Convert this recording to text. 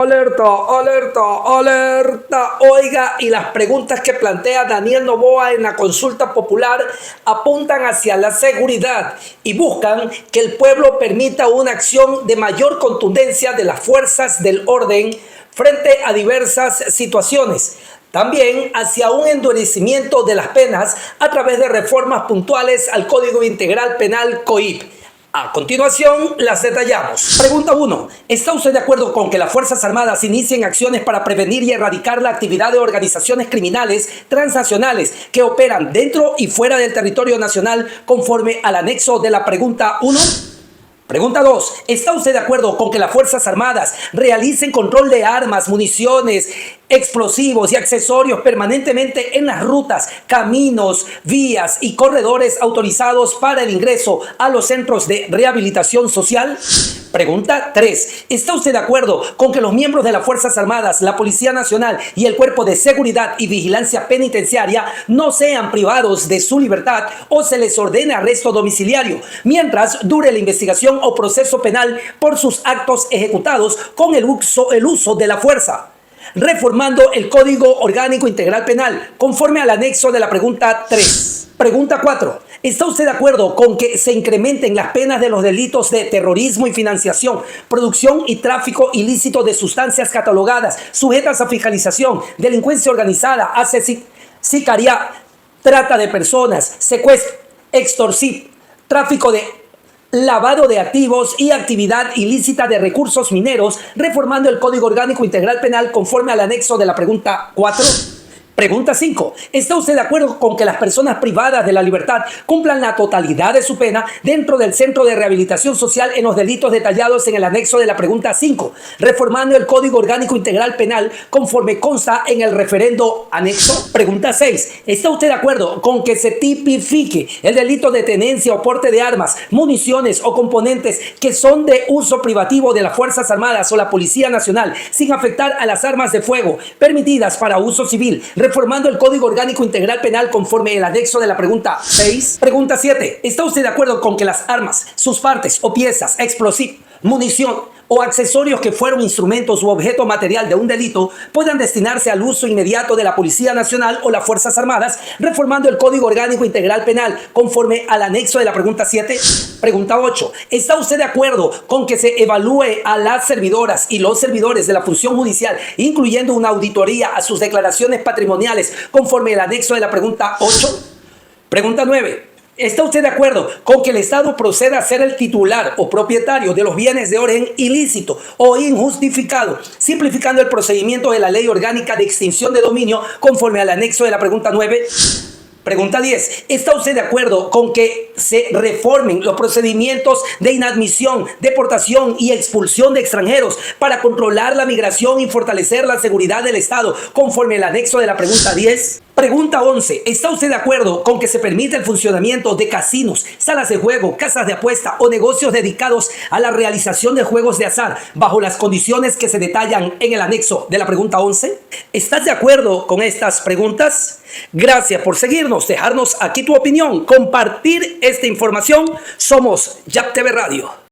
Alerta, alerta, alerta. Oiga, y las preguntas que plantea Daniel Noboa en la consulta popular apuntan hacia la seguridad y buscan que el pueblo permita una acción de mayor contundencia de las fuerzas del orden frente a diversas situaciones. También hacia un endurecimiento de las penas a través de reformas puntuales al Código Integral Penal COIP. A continuación, las detallamos. Pregunta 1. ¿Está usted de acuerdo con que las Fuerzas Armadas inicien acciones para prevenir y erradicar la actividad de organizaciones criminales transnacionales que operan dentro y fuera del territorio nacional conforme al anexo de la pregunta 1? Pregunta 2. ¿Está usted de acuerdo con que las Fuerzas Armadas realicen control de armas, municiones, explosivos y accesorios permanentemente en las rutas, caminos, vías y corredores autorizados para el ingreso a los centros de rehabilitación social? Pregunta 3. ¿Está usted de acuerdo con que los miembros de las Fuerzas Armadas, la Policía Nacional y el Cuerpo de Seguridad y Vigilancia Penitenciaria no sean privados de su libertad o se les ordene arresto domiciliario mientras dure la investigación o proceso penal por sus actos ejecutados con el uso de la fuerza? Reformando el Código Orgánico Integral Penal conforme al anexo de la pregunta 3. Pregunta 4. ¿Está usted de acuerdo con que se incrementen las penas de los delitos de terrorismo y financiación, producción y tráfico ilícito de sustancias catalogadas, sujetas a fiscalización, delincuencia organizada, sicariato, trata de personas, secuestro, extorsión, tráfico de lavado de activos y actividad ilícita de recursos mineros, reformando el Código Orgánico Integral Penal conforme al anexo de la pregunta 4? Pregunta 5. ¿Está usted de acuerdo con que las personas privadas de la libertad cumplan la totalidad de su pena dentro del Centro de Rehabilitación Social en los delitos detallados en el anexo de la pregunta 5, reformando el Código Orgánico Integral Penal conforme consta en el referendo anexo? Pregunta 6. ¿Está usted de acuerdo con que se tipifique el delito de tenencia o porte de armas, municiones o componentes que son de uso privativo de las Fuerzas Armadas o la Policía Nacional sin afectar a las armas de fuego permitidas para uso civil, reformando el Código Orgánico Integral Penal conforme el anexo de la pregunta 6? Pregunta 7. ¿Está usted de acuerdo con que las armas, sus partes o piezas, explosivos, munición o accesorios que fueron instrumentos u objeto material de un delito puedan destinarse al uso inmediato de la Policía Nacional o las Fuerzas Armadas, reformando el Código Orgánico Integral Penal conforme al anexo de la pregunta 7? Pregunta 8. ¿Está usted de acuerdo con que se evalúe a las servidoras y los servidores de la función judicial, incluyendo una auditoría a sus declaraciones patrimoniales conforme al anexo de la pregunta 8? Pregunta 9. ¿Está usted de acuerdo con que el Estado proceda a ser el titular o propietario de los bienes de origen ilícito o injustificado, simplificando el procedimiento de la Ley Orgánica de Extinción de Dominio conforme al anexo de la pregunta 9? Pregunta 10. ¿Está usted de acuerdo con que se reformen los procedimientos de inadmisión, deportación y expulsión de extranjeros para controlar la migración y fortalecer la seguridad del Estado conforme al anexo de la pregunta 10? Pregunta 11. ¿Está usted de acuerdo con que se permita el funcionamiento de casinos, salas de juego, casas de apuesta o negocios dedicados a la realización de juegos de azar bajo las condiciones que se detallan en el anexo de la pregunta 11? ¿Estás de acuerdo con estas preguntas? Gracias por seguirnos, dejarnos aquí tu opinión, compartir esta información. Somos YAP TV Radio.